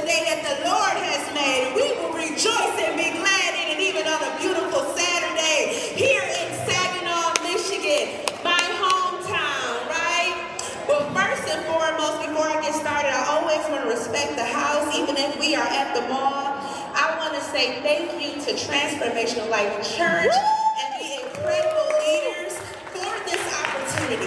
the day that the Lord has made. We will rejoice and be glad in it, even on a beautiful Saturday here in Saginaw, Michigan, my hometown, right? But first and foremost, before I get started, I always want to respect the house, even if we are at the mall. I want to say thank you to Transformational Life Church and the incredible leaders for this opportunity.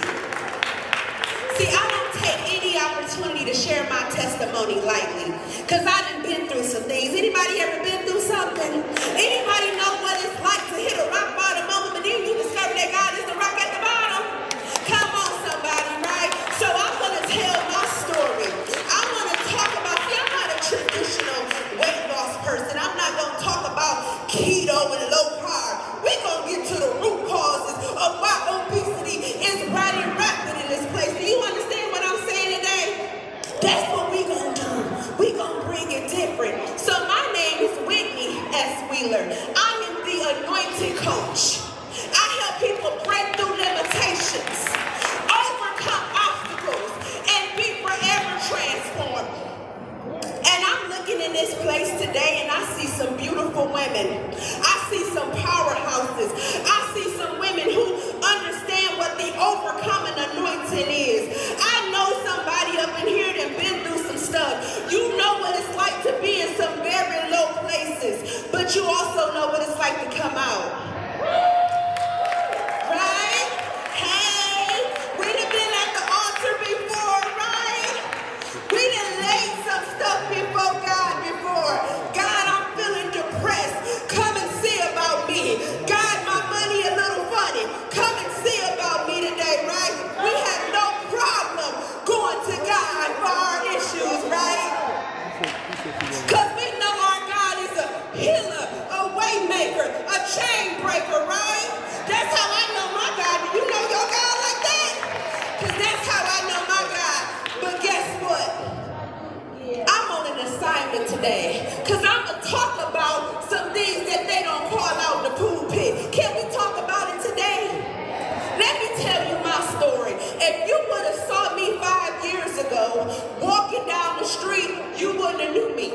See, I don't take any opportunity to share my testimony lightly, because I done been through some things. Anybody ever been through something? Anybody know what it's like to hit a rock bottom moment, but then you discover that God is the rock at the bottom? Come on, somebody, right? So I'm going to tell my story. I want to talk about, see, I'm not a traditional weight loss person. I'm not going to talk about keto and low carb. We're going to get to the root causes of why obesity is running rapid in this place. Do you understand what I'm saying today? That's what we're going to do. We're going to bring it different. So my name is Whitney S. Wheeler. I am the anointed coach. I help people break through limitations, overcome obstacles, and be forever transformed. And I'm looking in this place today and I see some beautiful women. I see some powerhouses. I see some women who understand what the overcoming anointing is. I know somebody up in here that been through some stuff. You know what it's like to be in some very low places, but you also know what it's like to come out. Right? Hey, we done been at the altar before, right? We done laid some stuff before God before. God, I'm feeling depressed. Come and see about me. God, my money a little funny. Come and see about me today, right? We have no problem going to God for our issues, right? Because we know our God is a healer, a way maker, a chain breaker, right? That's how I know my God. Do you know your God like that? Because that's how I know my God. But guess what? I'm on an assignment today because I'm going to talk about some things that they don't call out in the pulpit. Can we talk about it today? Let me tell you my story. If you would have saw me 5 years ago walking down the street, you wouldn't have knew me.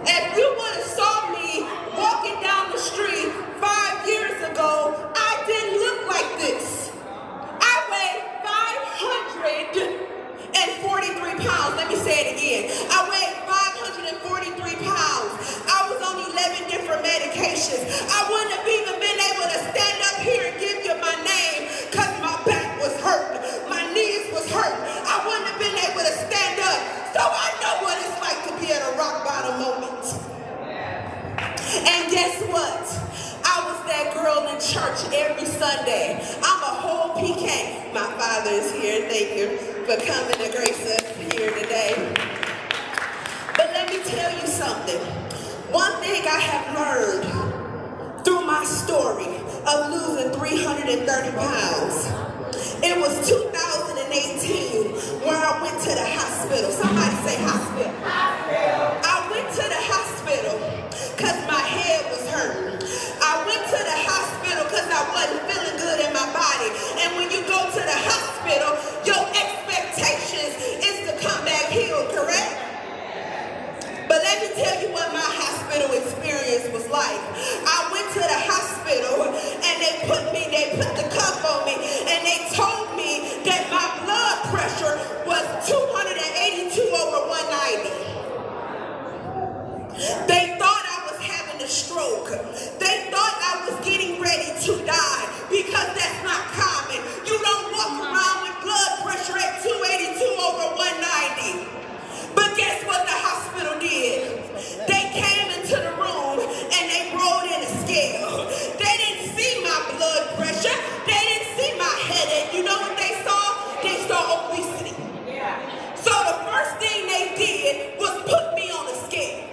If you would have saw me walking down the street 5 years ago, I didn't look like this. I weighed 543 pounds. Let me say it again. I weighed 543 pounds. I was on 11 different medications. I wouldn't have even been able to stand up here and give you my name because my back was hurt. My knees was hurt. I wouldn't have been able to stand up. So I know what it's like to be at a rock bottom moment. And guess what? I was that girl in church every Sunday. I'm a whole PK. My father is here. Thank you for coming to grace us here today. But let me tell you something. One thing I have learned through my story of losing 330 pounds. It was 2018 where I went to the hospital. Somebody say hospital. I went to the hospital because my head was hurting. I went to the hospital because I wasn't feeling good in my body. And when you go to the hospital, your expectations is to come back healed, correct? But let me tell you what my hospital experience was like. I went to the hospital and they put the cuff on me and they told me that my blood pressure was 282 over 190. They thought I was having a stroke. They thought I was getting ready to die because that's not common. You don't walk around with blood pressure at 282 over 190. But guess what the hospital did? They came into the room and they rolled in a scale. They didn't see my blood pressure. They didn't see my headache. You know what they saw? They saw obesity. So the first thing they did was put me on a scale.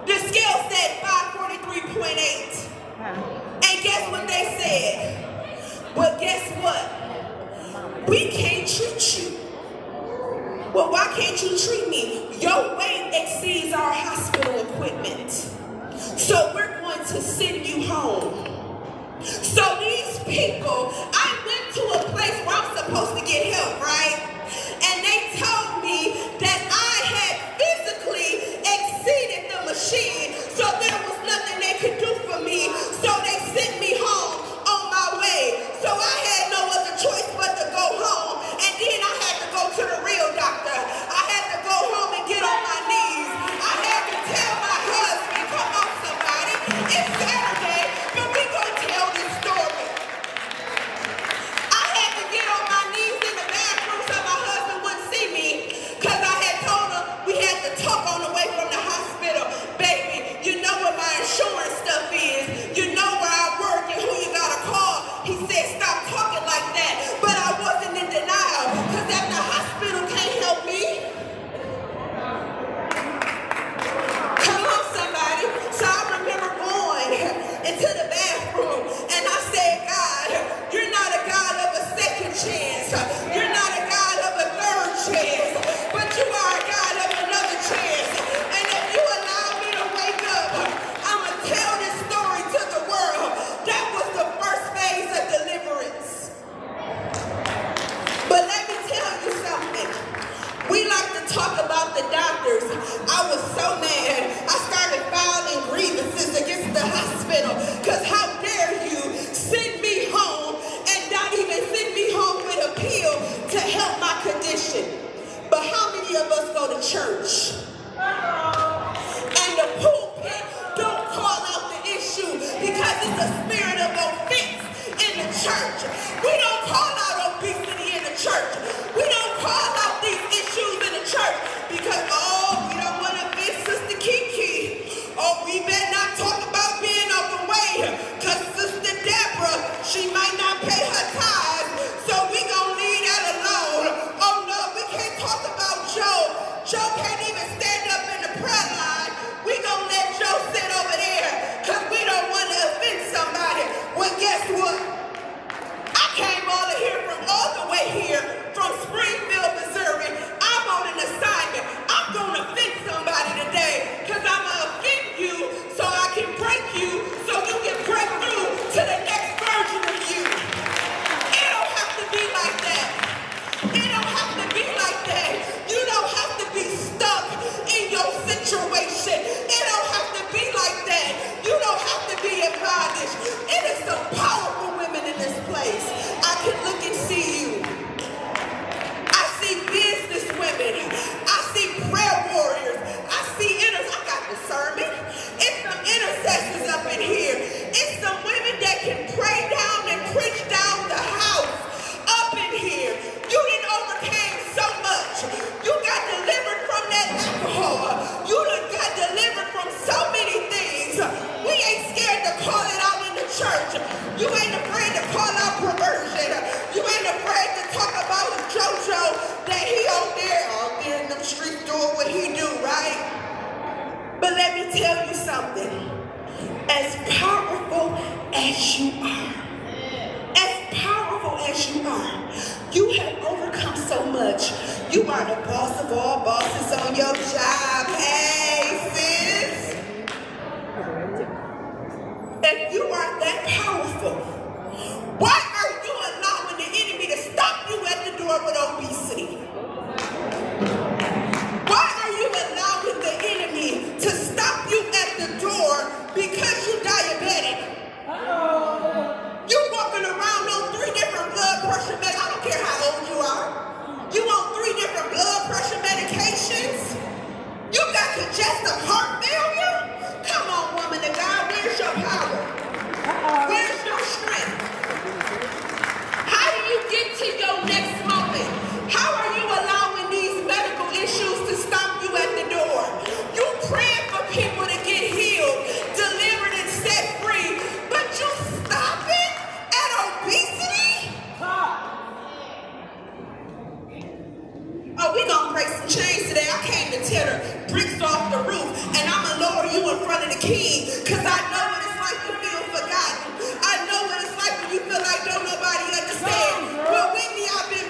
The scale said 543.8. And guess what they said? Well, guess what? We can't treat you. Well, why can't you treat me? Your weight exceeds our hospital equipment. So we're going to send you home. So these people, I went to a place where I'm supposed to get help, right? And they told me that I had physical reassuring stuff is, you know where I work and who you gotta call. He said, stop talking like that. But I wasn't in denial, because at the hospital can't help me. Come on, somebody. So I remember going into the bathroom and I said, God, you're not a God of a second chance. You're not a God of a third chance, but you are a God of another chance. And if you allow me to wake up, I'm going to tell this story to the world. That was the first phase of deliverance. But let me tell you something. We like to talk about the doctors. I was so mad. I started filing grievances against the hospital, because how dare you send me home and not even send me home with a pill to help my condition. But how many of us go to church and the pulpit don't call out the issue because it's a spirit of offense in the church? We don't call out obesity in the church. We don't call out these issues in the church because, oh, we don't want to offend Sister Kiki. Oh, we better not talk about being overweight because Sister Deborah, she might not pay her tithes, so we gonna leave that alone. Oh no, we can't talk about Joe. Joe can't even stand up in the prayer line. We gonna let Joe sit over there because we don't want to offend somebody. Well, guess what? I came all the way here from Springfield, Missouri. I'm on an assignment. I'm gonna offend somebody today because I'm gonna offend you so I can break you so you can break through to the next version of you. It don't have to be like that. It don't have to be like that. You don't have to be stuck in your situation. It don't have to be like that. You don't have to be in bondage. It is some powerful women in this place. I can look and see you. I see business women. I see prayer warriors. I see I got discernment. It's some intercessors up in here. It's some women that can pray down and preach down the house up in here. You done overcame so much. You got delivered from that alcohol. You done got delivered from so many things. We ain't scared to call it out in the church. You ain't afraid to call out perversion. You ain't afraid to talk about JoJo that he out there in them streets doing what he do, right? But let me tell you something. As powerful as you are, you have overcome so much. You are the boss of all bosses on your job. Hey, sis. If you are that powerful, why are you allowing the enemy to stop you at the door with obesity? Why are you allowing the enemy to stop you at the door because you're diabetic? You walking around on 3 different blood pressure medications. I don't care how old you are. You on 3 different blood pressure medications. You got congestive heart failure. Come on, woman of God, where's your power? Where's your strength? How do you get to your next moment? How are you allowing these medical issues to stop you at the door? You praying for people to get healed, delivered, and set free, but you stop it at obesity? Oh, we gonna break some chains today. I came to tear the bricks off the roof, and I'm gonna lower you in front of the king, because I know what it's like to feel forgotten. I know what it's like when you feel like don't nobody understand. Well, Whitney, I've been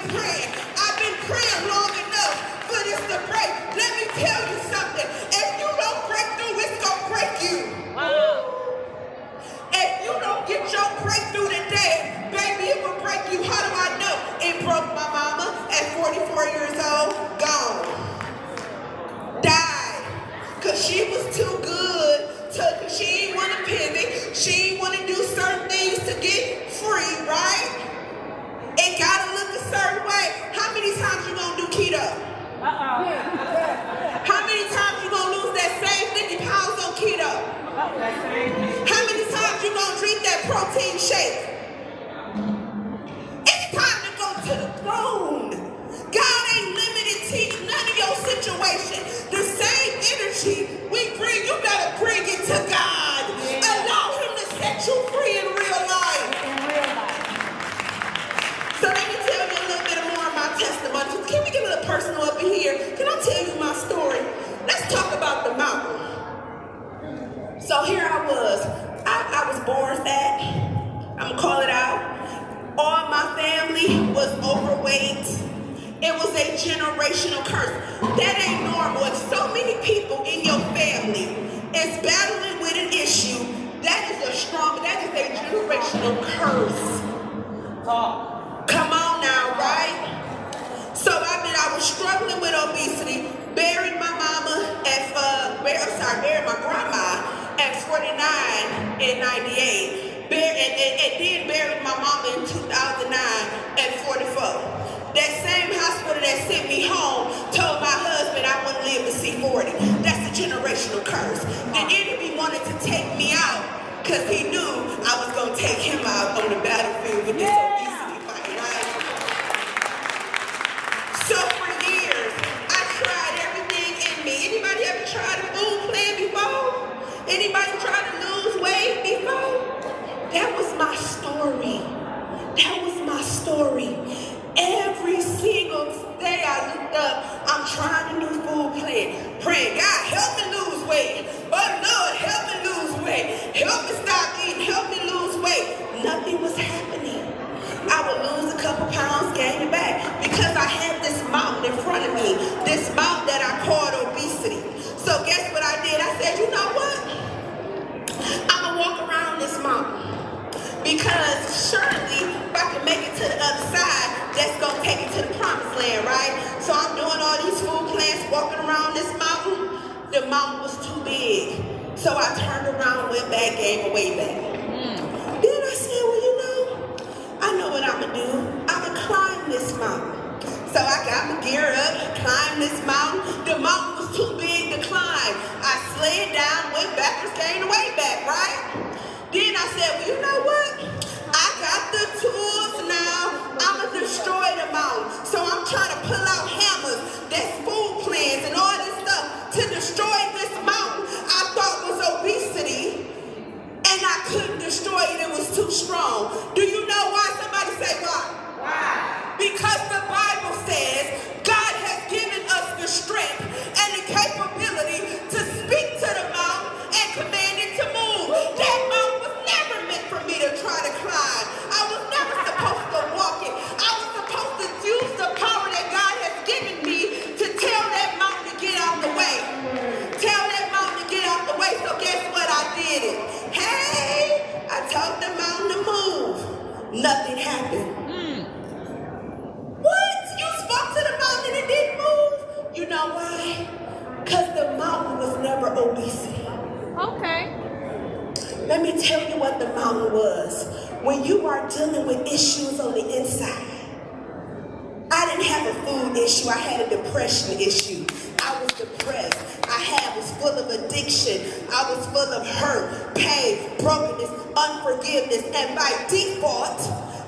praying long enough for this to break. Let me tell you something. If you don't break through, it's gonna break you. If you don't get your breakthrough today, baby, it will break you. How do I know? It broke my mama at 44 years old. Gone. Died. Because she was too good. She ain't want to pivot. She ain't want to do certain things to get free, right? It got to look a certain way. How many times you going to do keto? How many times you going to lose that same 50 pounds on keto? How many times you going to drink that protein shake? It's time to go to the throne. God ain't limited to none of your situation. The same energy we bring, you better bring it to God. So here I was. I was born fat. I'm gonna call it out. All my family was overweight. It was a generational curse. That ain't normal. If so many people in your family is battling with an issue, that is a generational curse. Come on now, right? So I was struggling with obesity, buried my grandma at 49 in 98, and then buried my mama in 2009 at 44. That same hospital that sent me home told my husband I wouldn't live to see 40. That's a generational curse. The enemy wanted to take me out because he knew I was going to take him out on the battlefield with this obesity fight, right? So for years, I tried everything in me. Anybody ever tried a food plan before? Anybody tried to lose weight before? That was my story. That was my story. Every single day I looked up, I'm trying a new food plan. Praying, God, help me lose weight. Oh Lord, help me lose weight. Help me stop eating. Help me lose weight. Nothing was happening. I would lose a couple pounds, gain it back, because I had this mountain in front of me, this mountain that I called obesity. So guess what I did? I said, you know what? I'm going to walk around this mountain, because surely if I can make it to the other side, that's going to take me to the promised land, right? So I'm doing all these food plans, walking around this mountain. The mountain was too big. So I turned around, went back, gained my weight back. Then I said, well, you know, I know what I'm going to do. I'm going to climb this mountain. So I got my gear up, climbed this mountain. The mountain was too big to climb. I slid down, went backwards, gained the weight back, right? Then I said, well, you know what? I got the tools now. I'm going to destroy the mountain. So I'm trying to pull out hammers, that's food plans and all this stuff to destroy this mountain I thought was obesity. And I couldn't destroy it. It was too strong. Do you know why? Somebody say why? Why? Because the Bible says God has given us the strength and the capability to speak to the mountain and command it to move. That mountain was never meant for me to try to climb. I was never supposed to walk it. I was supposed to use the power that God has given me to tell that mountain to get out the way. Tell that mountain to get out the way. So guess what? I did it. Hey, I told the mountain to move. Nothing happened. What? You spoke to the mountain and it didn't move? You know why? Because the mountain was never obesity. Okay. Let me tell you what the mountain was. When you are dealing with issues on the inside. I didn't have a food issue. I had a depression issue. I was depressed. Was full of addiction. I was full of hurt, pain, brokenness, unforgiveness, and by default,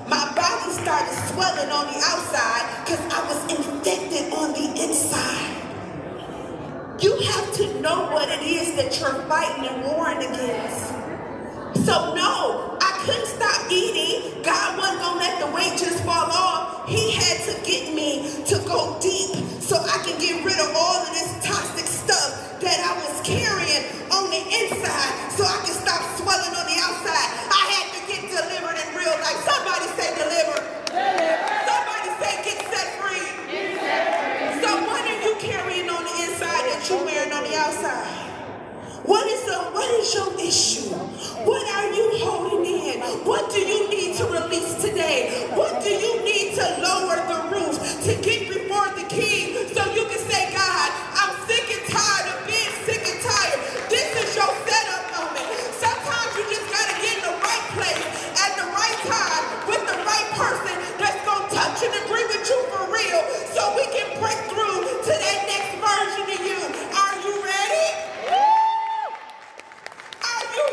my body started swelling on the outside because I was infected on the inside. You have to know what it is that you're fighting and warring against. So no, I couldn't stop eating. God wasn't going to let the weight just fall off. He had to get me to go deep so I can get rid of all of this toxic stuff that I was carrying on the inside so I can stop swelling on the outside. I had to get delivered in real life. Somebody say delivered. Somebody say get set free. So what are you carrying on the inside that you're wearing on the outside? What is your issue? What are you holding in? What do you need to release today? What do you need to lower the roof to get before the King so you can say, God, I'm sick and tired of being sick and tired. This is your setup moment. Sometimes you just got to get in the right place at the right time with the right person that's going to touch and agree with you for real so we can break through to that next version of you. Are you ready? Are you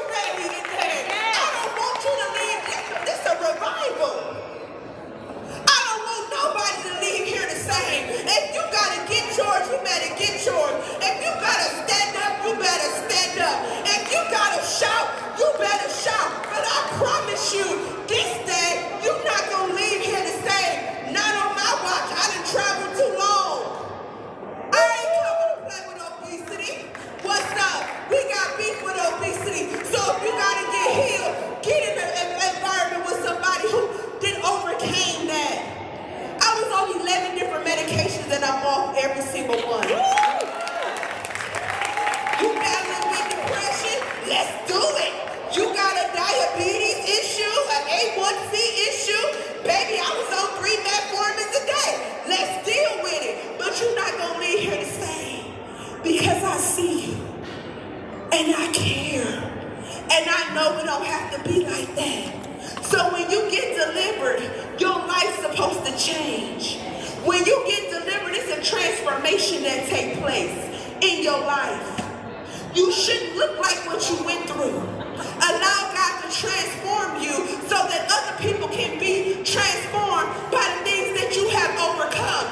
don't have to be like that. So when you get delivered, your life's supposed to change. When you get delivered, it's a transformation that takes place in your life. You shouldn't look like what you went through. Allow God to transform you so that other people can be transformed by the things that you have overcome.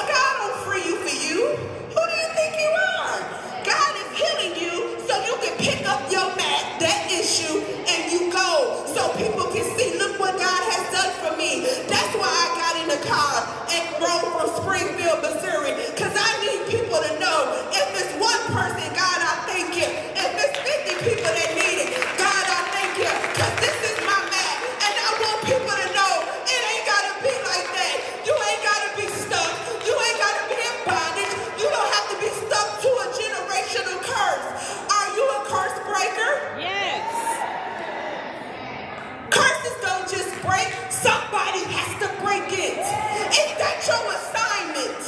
God don't free you for you. Who do you think you are? God is healing you so you can pick up your mat, that issue, and you go so people can see, look what God has done for me. That's why I got in the car and drove from Springfield, Missouri, because I need people to know if it's one person, God, I thank you. If it's 50 people that need it, God, I thank you, because this is my mat, and I want people to know it ain't got to be like that. You ain't got to be stuck. You ain't got to be in bondage. You don't have to be stuck to a generational curse. Are you a curse breaker? Yes. Curses don't just break. Somebody has to break it. Is that your assignment?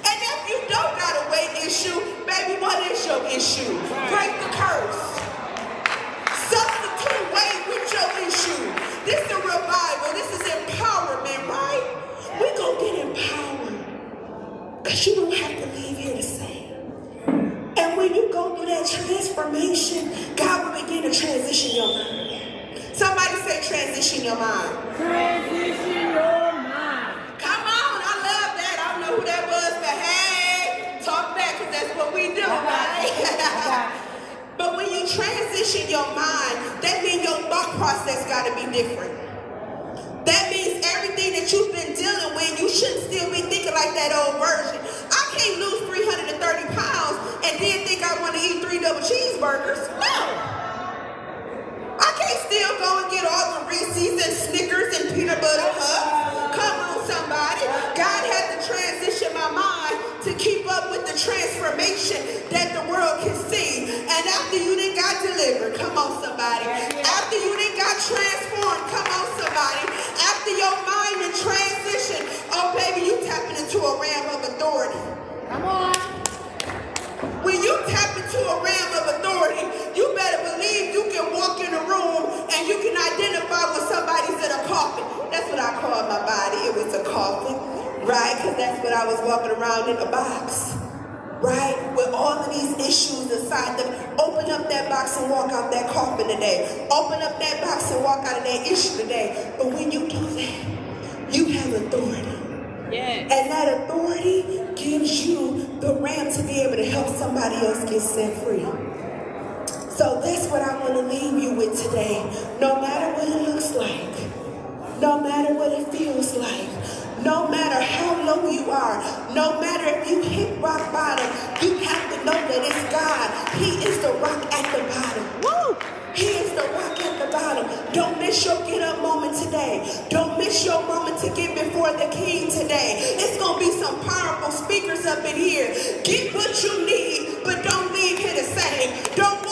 And if you don't got a weight issue, baby, what is your issue? Break the curse. Substitute weight with your issue. This is a revival. This is empowerment, right? We're going to get empowered. Because you don't have to leave here the same. And when you go through that transformation, God will begin to transition your mind. Somebody say transition your mind. Transition your mind. Come on, I love that. I don't know who that was, but hey, talk back, because that's what we do, right? But when you transition your mind, that means your thought process got to be different. That means everything that you've been dealing with, you shouldn't still be thinking like that old version. I can't lose 330 pounds and then think I want to eat 3 double cheeseburgers. No. I can't still go and get all the Reese's and Snickers and peanut butter cups. Come on, somebody. God had to transition my mind to keep up with the transformation that the world can see. And after you done got delivered, come on, somebody. After you done got transformed, come on, somebody. After your mind and transition, oh, baby, you tapping into a realm of authority. Come on. When you tap into a realm of authority, you better believe you can walk in a room and you can identify when somebody's in a coffin. That's what I call my body. It was a coffin, right? Because that's what I was walking around in a box, right? With all of these issues inside them. Open up that box and walk out that coffin today. Open up that box and walk out of that issue today. But when you do that, you have authority. Yes. And that authority gives you the ram to be able to help somebody else get set free. So that's what I want to leave you with today. No matter what it looks like, no matter what it feels like, no matter how low you are, no matter if you hit rock bottom, you have to know that it's God. He is the rock at the bottom. Woo! He is the rock at the bottom. Don't miss your get up moment today. Don't miss your moment to get before the King today. It's going to be some powerful speakers up in here. Get what you need, but don't leave here the same. Don't